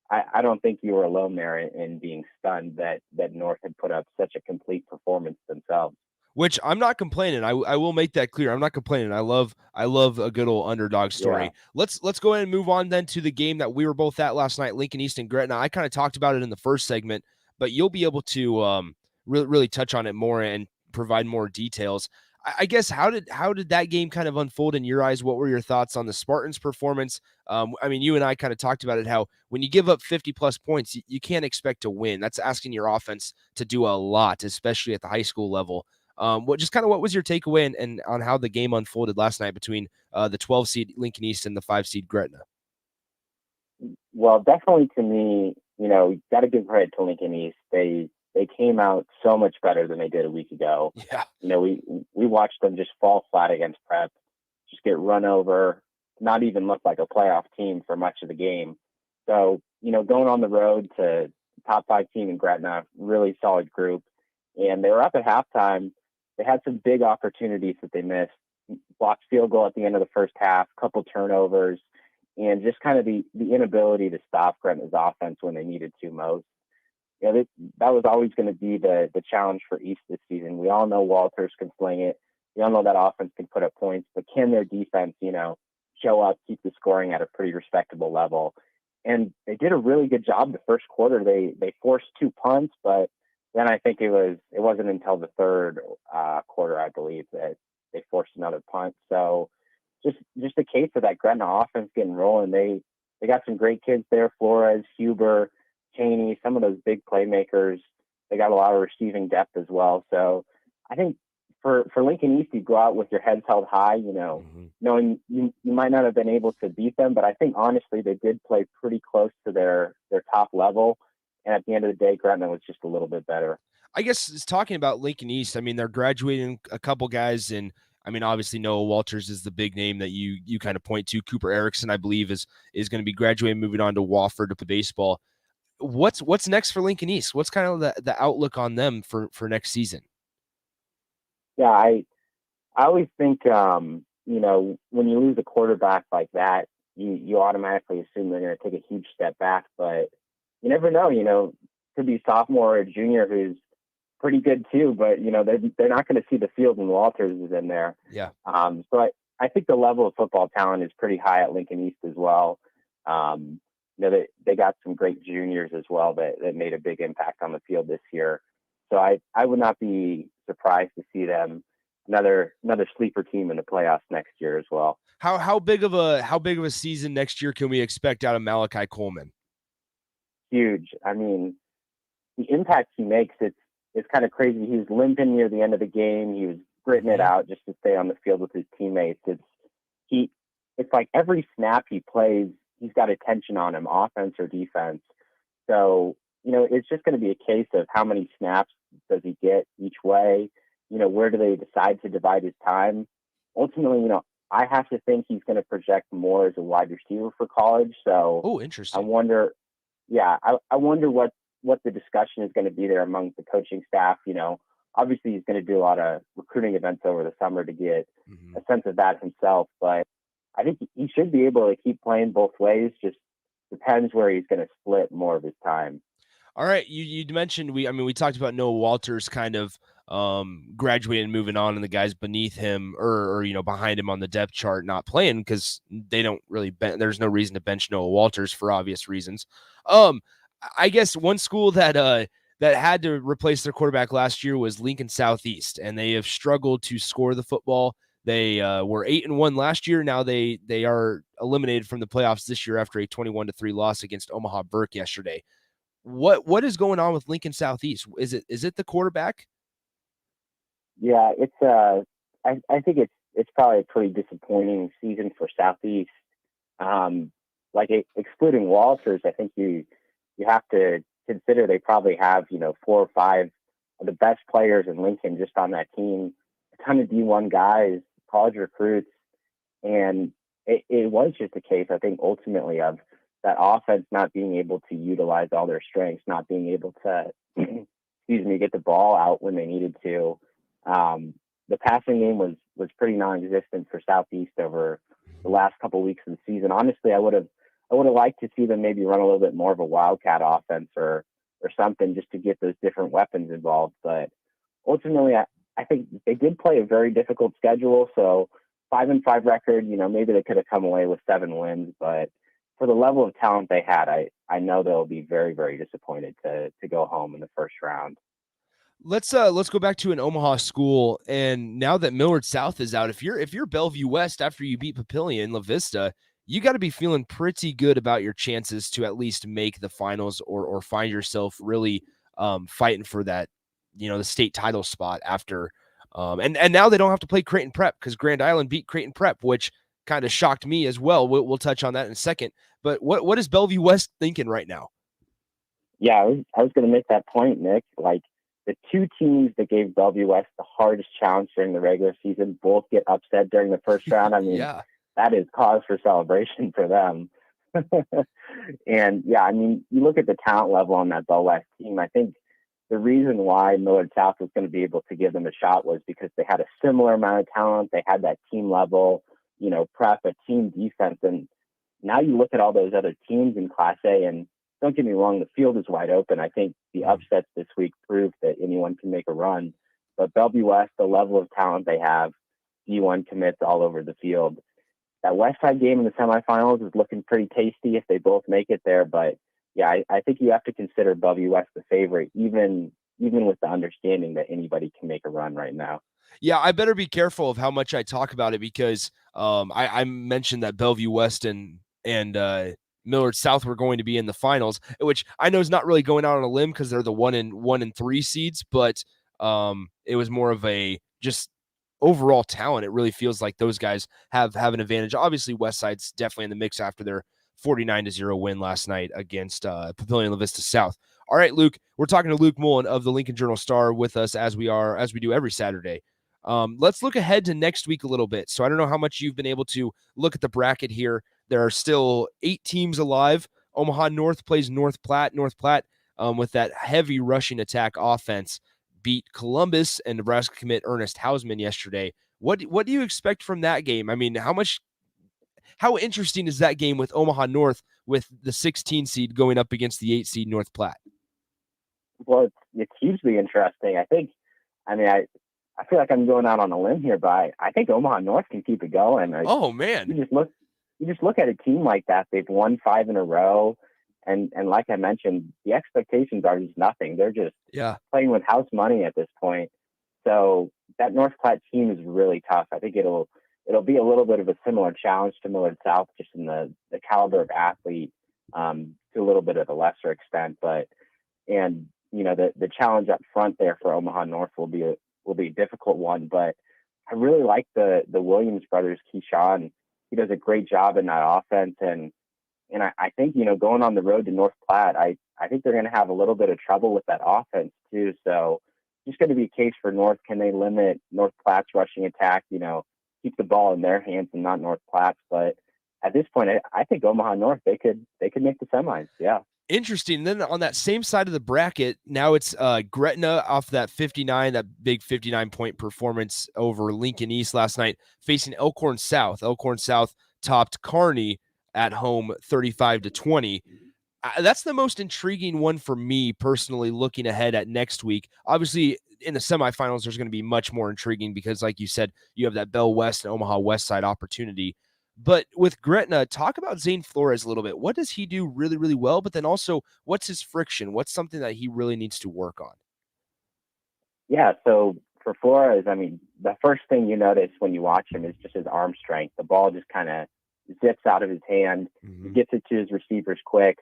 Speaker 17: I don't think you were alone there in being stunned that North had put up such a complete performance themselves.
Speaker 3: Which I'm not complaining. I will make that clear. I'm not complaining. I love a good old underdog story.
Speaker 17: Yeah.
Speaker 3: Let's go ahead and move on then to the game that we were both at last night, Lincoln East and Gretna. I kind of talked about it in the first segment, but you'll be able to really touch on it more and provide more details. I guess how did that game kind of unfold in your eyes? What were your thoughts on the Spartans' performance? You and I kind of talked about it, how when you give up 50-plus points, you can't expect to win. That's asking your offense to do a lot, especially at the high school level. What was your takeaway and on how the game unfolded last night between the 12 seed Lincoln East and the 5 seed Gretna?
Speaker 17: Well, definitely to me, got to give credit to Lincoln East. They came out so much better than they did a week ago.
Speaker 3: Yeah.
Speaker 17: We watched them just fall flat against Prep, just get run over, not even look like a playoff team for much of the game. So, going on the road to top 5 team in Gretna, really solid group. And they were up at halftime. They had some big opportunities that they missed. Blocked field goal at the end of the first half, couple turnovers, and just kind of the inability to stop Gretna's offense when they needed to most. That was always going to be the challenge for East this season. We all know Walters can sling it. We all know that offense can put up points, but can their defense, show up, keep the scoring at a pretty respectable level? And they did a really good job the first quarter. They forced 2 punts, but then I think it wasn't until the third quarter, I believe, that they forced another punt. So just a case of that Gretna offense getting rolling. They got some great kids there, Flores, Huber, Cheney, some of those big playmakers. They got a lot of receiving depth as well. So I think for Lincoln East, you go out with your heads held high, knowing you might not have been able to beat them, but I think honestly they did play pretty close to their top level. And at the end of the day, Gretna was just a little bit better.
Speaker 3: I guess talking about Lincoln East, they're graduating a couple guys, and obviously Noah Walters is the big name that you kind of point to. Cooper Erickson, I believe, is going to be graduating, moving on to Wofford to play baseball. What's next for Lincoln East? What's kind of the outlook on them for next season?
Speaker 17: Yeah, I always think, when you lose a quarterback like that, you automatically assume they're going to take a huge step back, but you never know, could be sophomore or junior who's pretty good too, but they're not going to see the field when Walters is in there.
Speaker 3: Yeah.
Speaker 17: So I think the level of football talent is pretty high at Lincoln East as well. They got some great juniors as well that made a big impact on the field this year. So I would not be surprised to see them another sleeper team in the playoffs next year as well.
Speaker 3: How big of a season next year can we expect out of Malachi Coleman?
Speaker 17: Huge. I mean, the impact he makes, it's kind of crazy. He was limping near the end of the game. He was gritting it out just to stay on the field with his teammates. It's like every snap he plays, he's got attention on him, offense or defense. So, it's just going to be a case of how many snaps does he get each way? Where do they decide to divide his time? Ultimately, I have to think he's going to project more as a wide receiver for college. So,
Speaker 3: interesting.
Speaker 17: I wonder what the discussion is going to be there among the coaching staff. Obviously he's going to do a lot of recruiting events over the summer to get a sense of that himself, but I think he should be able to keep playing both ways. Just depends where he's going to split more of his time.
Speaker 3: All right. You mentioned we talked about Noah Walters kind of graduating and moving on, and the guys beneath him or behind him on the depth chart not playing because they don't really there's no reason to bench Noah Walters for obvious reasons. I guess one school that had to replace their quarterback last year was Lincoln Southeast, and they have struggled to score the football. They were 8-1 last year. Now they are eliminated from the playoffs this year after a 21-3 loss against Omaha Burke yesterday. What is going on with Lincoln Southeast? Is it the quarterback?
Speaker 17: Yeah, it's I think it's probably a pretty disappointing season for Southeast. Excluding Walters, I think you have to consider they probably have 4 or 5 of the best players in Lincoln just on that team. A ton of D1 guys, college recruits, and it was just a case, I think, ultimately of that offense not being able to utilize all their strengths, not being able to, get the ball out when they needed to. The passing game was pretty non-existent for Southeast over the last couple of weeks of the season. Honestly, I would have liked to see them maybe run a little bit more of a wildcat offense or something just to get those different weapons involved. But ultimately, I think they did play a very difficult schedule. So 5-5 record, maybe they could have come away with 7 wins, but for the level of talent they had, I know they'll be very, very disappointed to go home in the first round.
Speaker 3: Let's go back to an Omaha school, and now that Millard South is out, if you're Bellevue West after you beat Papillion and La Vista, you got to be feeling pretty good about your chances to at least make the finals or find yourself really fighting for that, the state title spot after. And now they don't have to play Creighton Prep because Grand Island beat Creighton Prep, which kind of shocked me as well. We'll touch on that in a second. But what is Bellevue West thinking right now?
Speaker 17: Yeah, I was going to make that point, Nick. Like, the 2 teams that gave Bellevue West the hardest challenge during the regular season both get upset during the first round. I mean, that is cause for celebration for them. And yeah, I mean, you look at the talent level on that Bell West team. I think the reason why Millard South was going to be able to give them a shot was because they had a similar amount of talent. They had that team level, prep, a team defense. And now you look at all those other teams in Class A, and don't get me wrong, the field is wide open. I think the upsets this week proved that anyone can make a run. But Bellevue West, the level of talent they have, D1 commits all over the field. That West Side game in the semifinals is looking pretty tasty if they both make it there. But yeah, I think you have to consider Bellevue West the favorite, even with the understanding that anybody can make a run right now.
Speaker 3: Yeah, I better be careful of how much I talk about it because I mentioned that Bellevue West and Millard South were going to be in the finals, which I know is not really going out on a limb because they're the 1 and 3 seeds, but it was more of a just overall talent. It really feels like those guys have an advantage. Obviously, Westside's definitely in the mix after their 49-0 win last night against Papillion La Vista South. All right, Luke, we're talking to Luke Mullen of the Lincoln Journal-Star with us as we do every Saturday. Let's look ahead to next week a little bit. So I don't know how much you've been able to look at the bracket here. There are still 8 teams alive. Omaha North plays North Platte. North Platte, with that heavy rushing attack offense, beat Columbus and Nebraska commit Ernest Hausman yesterday. What do you expect from that game? I mean, how interesting is that game with Omaha North with the 16 seed going up against the 8 seed North Platte?
Speaker 17: Well, it's hugely interesting. I I feel like I'm going out on a limb here, but I think Omaha North can keep it going.
Speaker 3: Oh man,
Speaker 17: you just look at a team like that. They've won 5 in a row, and like I mentioned, the expectations are just nothing. They're just playing with house money at this point. So that North Platte team is really tough. I think it'll be a little bit of a similar challenge to Millard South, just in the caliber of athlete, to a little bit of a lesser extent. And the challenge up front there for Omaha North will be a difficult one. But I really like the Williams brothers, Keyshawn. He does a great job in that offense, and I think going on the road to North Platte, I think they're going to have a little bit of trouble with that offense too. So just going to be a case for North. Can they limit North Platte's rushing attack? Keep the ball in their hands and not North Platte's. But at this point, I think Omaha North, they could make the semis. Yeah.
Speaker 3: Interesting. Then on that same side of the bracket, now it's Gretna off that big 59-point performance over Lincoln East last night, facing Elkhorn South. Elkhorn South topped Kearney at home 35-20. That's the most intriguing one for me personally, looking ahead at next week. Obviously, in the semifinals, there's going to be much more intriguing because, like you said, you have that Bell West and Omaha West side opportunity. But with Gretna, talk about Zane Flores a little bit. What does he do really, really well? But then also, what's his friction? What's something that he really needs to work on?
Speaker 17: Yeah, so for Flores, I mean, the first thing you notice when you watch him is just his arm strength. The ball just kind of zips out of his hand. He gets it to his receivers quick.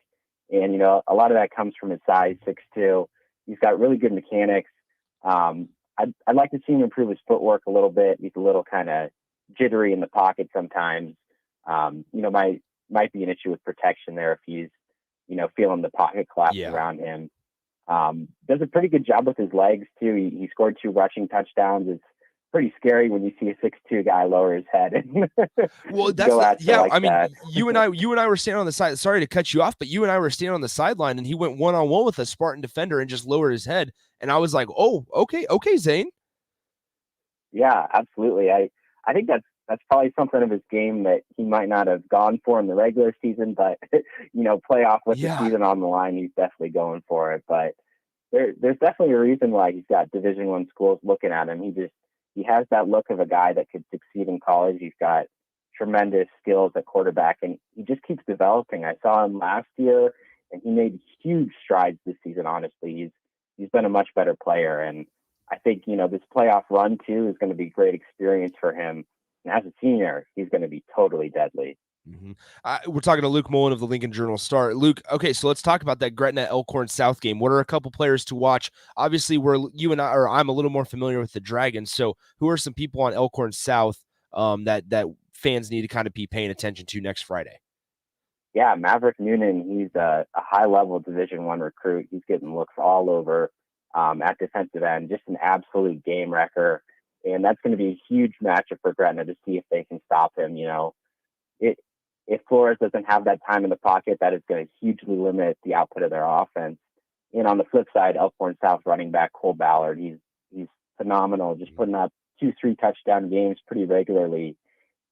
Speaker 17: And, a lot of that comes from his size, 6'2". He's got really good mechanics. I'd like to see him improve his footwork a little bit. He's a little kind of jittery in the pocket sometimes. Might be an issue with protection there if he's, feeling the pocket collapse around him. Does a pretty good job with his legs too. He scored 2 rushing touchdowns. It's pretty scary when you see a 6'2" guy lower his head.
Speaker 3: Well, you and I were standing on the side. Sorry to cut you off, but you and I were standing on the sideline, and he went one-on-one with a Spartan defender and just lowered his head. And I was like, "Oh, okay, Zane."
Speaker 17: Yeah, absolutely. I think that's probably something of his game that he might not have gone for in the regular season, but playoff with the season on the line, he's definitely going for it. But there's definitely a reason why he's got Division I schools looking at him. He has that look of a guy that could succeed in college. He's got tremendous skills at quarterback, and he just keeps developing. I saw him last year, and he made huge strides this season. Honestly, he's been a much better player, and I think this playoff run too is going to be a great experience for him. And as a senior, he's going to be totally deadly.
Speaker 3: We're talking to Luke Mullen of the Lincoln Journal-Star. Luke, okay, so let's talk about that Gretna Elkhorn South game. What are a couple players to watch? Obviously, I'm a little more familiar with the Dragons. So, who are some people on Elkhorn South that fans need to kind of be paying attention to next Friday?
Speaker 17: Yeah, Maverick Noonan. He's a high-level Division I recruit. He's getting looks all over at defensive end. Just an absolute game wrecker, and that's going to be a huge matchup for Gretna to see if they can stop him. If Flores doesn't have that time in the pocket, that is going to hugely limit the output of their offense. And on the flip side, Elkhorn South running back Cole Ballard, he's phenomenal, just putting up 2-3 touchdown games pretty regularly.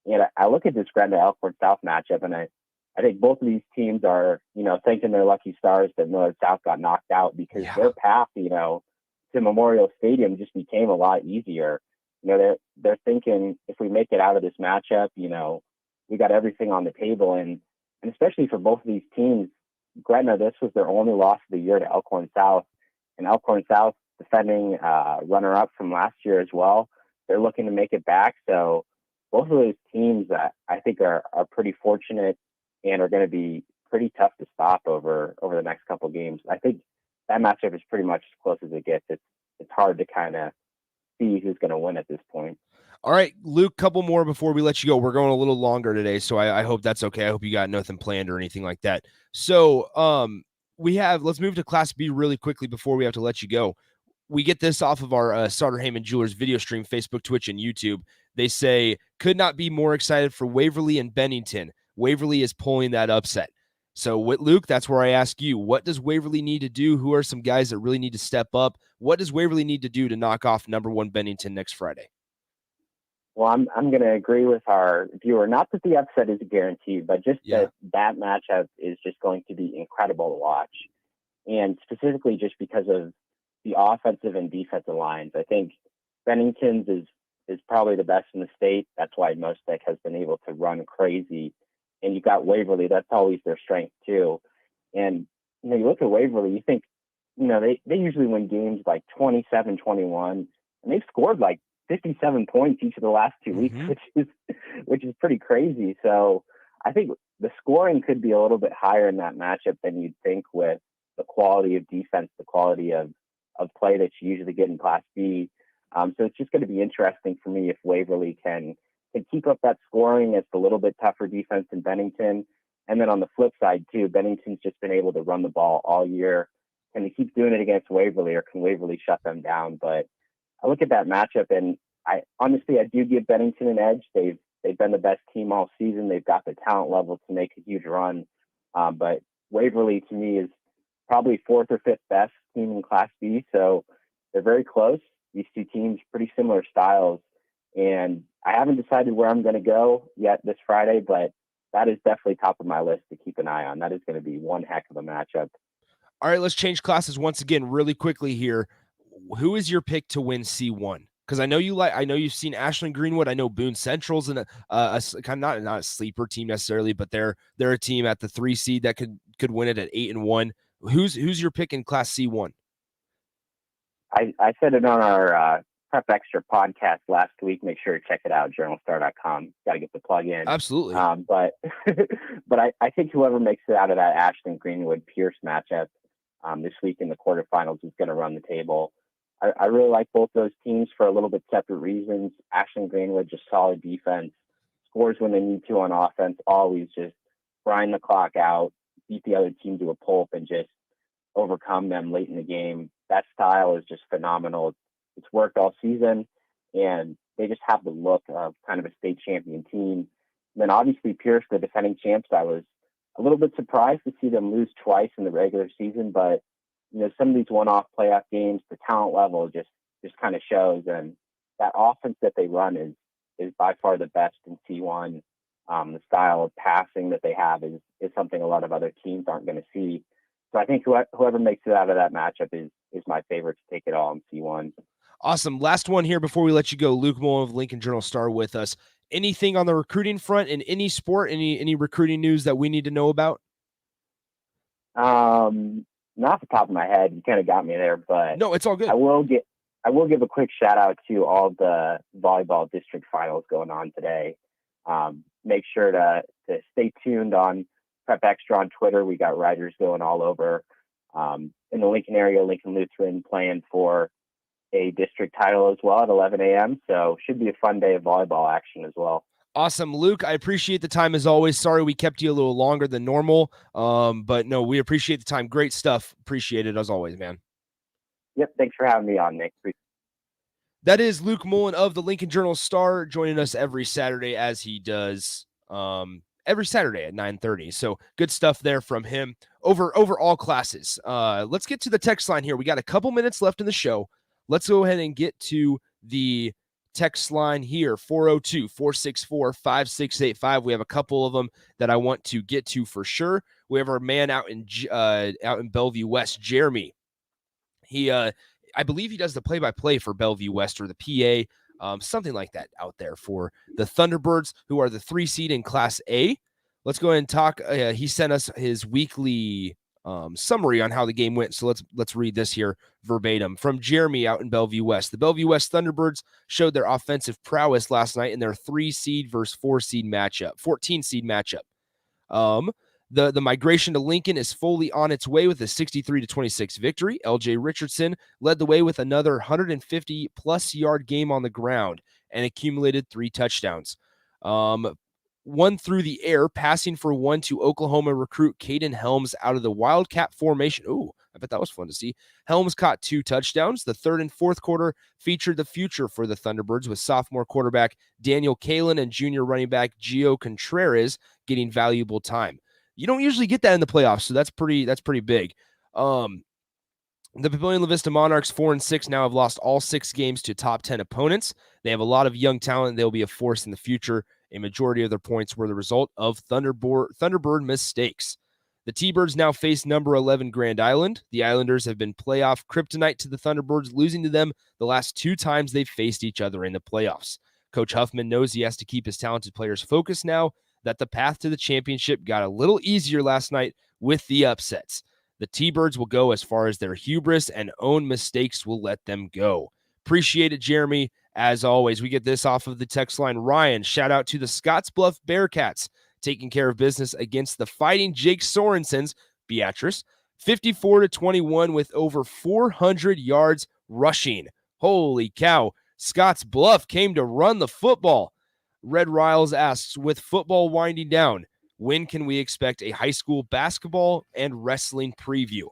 Speaker 17: And I look at this Gretna Elkhorn South matchup, and I think both of these teams are, thanking their lucky stars that Millard South got knocked out, because their path, to Memorial Stadium just became a lot easier. They're thinking, if we make it out of this matchup, we got everything on the table. And especially for both of these teams, Gretna, this was their only loss of the year to Elkhorn South. And Elkhorn South, defending runner-up from last year as well, they're looking to make it back. So both of those teams, I think, are pretty fortunate and are going to be pretty tough to stop over the next couple games. I think that matchup is pretty much as close as it gets. It's hard to kind of see who's going to win at this point.
Speaker 3: All right, Luke, couple more before we let you go. We're going a little longer today, so I hope that's okay. I hope you got nothing planned or anything like that. So let's move to Class B really quickly before we have to let you go. We get this off of our Starter Heyman Jewelers video stream, Facebook, Twitch, and YouTube. They say, could not be more excited for Waverly and Bennington. Waverly is pulling that upset. So with Luke, that's where I ask you, what does Waverly need to do? Who are some guys that really need to step up? What does Waverly need to do to knock off number 1 Bennington next Friday?
Speaker 17: Well, I'm going to agree with our viewer. Not that the upset is guaranteed, but just that matchup is just going to be incredible to watch. And specifically just because of the offensive and defensive lines. I think Bennington's is probably the best in the state. That's why Mostek has been able to run crazy. And you've got Waverly. That's always their strength too. And, you look at Waverly, you think, they usually win games like 27-21, and they've scored like 57 points each of the last 2 weeks, which is pretty crazy. So I think the scoring could be a little bit higher in that matchup than you'd think with the quality of defense, the quality of play that you usually get in Class B. So it's just going to be interesting for me if Waverly can keep up that scoring. It's a little bit tougher defense than Bennington. And then on the flip side too, Bennington's just been able to run the ball all year. Can they keep doing it against Waverly, or can Waverly shut them down? But I look at that matchup, and I do give Bennington an edge. They've been the best team all season. They've got the talent level to make a huge run. But Waverly, to me, is probably fourth or fifth best team in Class B. So they're very close. These two teams, pretty similar styles. And I haven't decided where I'm going to go yet this Friday, but that is definitely top of my list to keep an eye on. That is going to be one heck of a matchup.
Speaker 3: All right, let's change classes once again really quickly here. Who is your pick to win C1? Because I know you've seen Ashland Greenwood. I know Boone Central's in a kind of not a sleeper team necessarily, but they're a team at the 3 seed that could win it at 8-1. Who's your pick in Class C1?
Speaker 17: I said it on our Prep Extra podcast last week. Make sure to check it out, journalstar.com. Got to get the plug in.
Speaker 3: Absolutely.
Speaker 17: But I think whoever makes it out of that Ashland Greenwood Pierce matchup this week in the quarterfinals is going to run the table. I really like both those teams for a little bit separate reasons. Ashland Greenwood, just solid defense, scores when they need to on offense, always just grind the clock out, beat the other team to a pulp, and just overcome them late in the game. That style is just phenomenal. It's worked all season, and they just have the look of kind of a state champion team. And then obviously Pierce, the defending champs, I was a little bit surprised to see them lose twice in the regular season, but some of these one-off playoff games, the talent level just kind of shows, and that offense that they run is by far the best in C1. The style of passing that they have is something a lot of other teams aren't going to see. So I think whoever makes it out of that matchup is my favorite to take it all in C1.
Speaker 3: Awesome. Last one here before we let you go. Luke Mullen of Lincoln Journal-Star with us. Anything on the recruiting front in any sport? Any recruiting news that we need to know about?
Speaker 17: Not off the top of my head. You kind of got me there, but
Speaker 3: no, it's all good.
Speaker 17: I will give a quick shout out to all the volleyball district finals going on today. Make sure to stay tuned on Prep Extra on Twitter. We got writers going all over. In the Lincoln area, Lincoln Lutheran playing for a district title as well at 11 a.m. So should be a fun day of volleyball action as well.
Speaker 3: Awesome. Luke, I appreciate the time as always. Sorry we kept you a little longer than normal, but no, we appreciate the time. Great stuff. Appreciate it as always, man.
Speaker 17: Yep. Thanks for having me on, Nick.
Speaker 3: That is Luke Mullen of the Lincoln Journal-Star joining us every Saturday as he does every Saturday at 9:30. So good stuff there from him over all classes. Let's get to the text line here. We got a couple minutes left in the show. Let's go ahead and get to the text line here, 402-464-5685. We have a couple of them that I want to get to for sure. We have our man out in Bellevue West, Jeremy. He I believe he does the play-by-play for Bellevue West or the PA, something like that out there for the Thunderbirds, who are the 3 seed in Class A. Let's go ahead and talk. He sent us his weekly summary on how the game went. So let's read this here verbatim from Jeremy out in Bellevue West. The Bellevue West Thunderbirds showed their offensive prowess last night in their 3 seed versus 4 seed matchup, 14 seed matchup. The migration to Lincoln is fully on its way with a 63-26 victory. LJ Richardson led the way with another 150-plus yard game on the ground and accumulated 3 touchdowns. One through the air, passing for 1 to Oklahoma recruit Caden Helms out of the Wildcat formation. Ooh, I bet that was fun to see. Helms caught 2 touchdowns. The third and fourth quarter featured the future for the Thunderbirds with sophomore quarterback Daniel Kalin and junior running back Gio Contreras getting valuable time. You don't usually get that in the playoffs, so that's pretty big. The Papillion La Vista Monarchs 4-6 now have lost all 6 games to top 10 opponents. They have a lot of young talent. They'll be a force in the future. A majority of their points were the result of Thunderbird mistakes. The T-Birds now face number 11 Grand Island. The Islanders have been playoff kryptonite to the Thunderbirds, losing to them the last 2 times they've faced each other in the playoffs. Coach Huffman knows he has to keep his talented players focused now that the path to the championship got a little easier last night with the upsets. The T-Birds will go as far as their hubris and own mistakes will let them go. Appreciate it, Jeremy. As always, we get this off of the text line. Ryan, shout out to the Scottsbluff Bearcats taking care of business against the Fighting Jake Sorensens, Beatrice, 54-21 with over 400 yards rushing. Holy cow. Scottsbluff came to run the football. Red Riles asks, with football winding down, when can we expect a high school basketball and wrestling preview?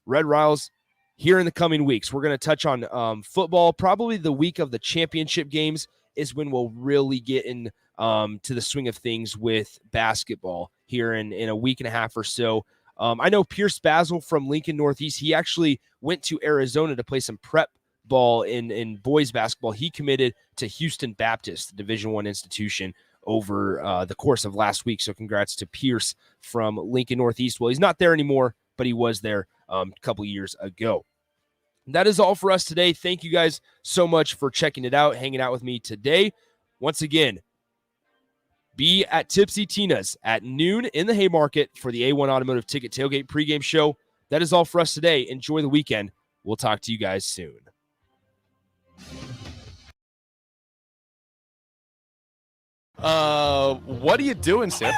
Speaker 3: Red Riles, here in the coming weeks, we're going to touch on football. Probably the week of the championship games is when we'll really get in to the swing of things with basketball here in a week and a half or so. I know Pierce Basil from Lincoln Northeast, he actually went to Arizona to play some prep ball in boys basketball. He committed to Houston Baptist, the Division I institution, over the course of last week. So congrats to Pierce from Lincoln Northeast. Well, he's not there anymore, but he was there a couple years ago. That is all for us today. Thank you guys so much for checking it out, hanging out with me today. Once again, be at Tipsy Tina's at noon in the Haymarket for the A1 Automotive Ticket Tailgate pregame show. That is all for us today. Enjoy the weekend. We'll talk to you guys soon.
Speaker 12: What are you doing, Sip?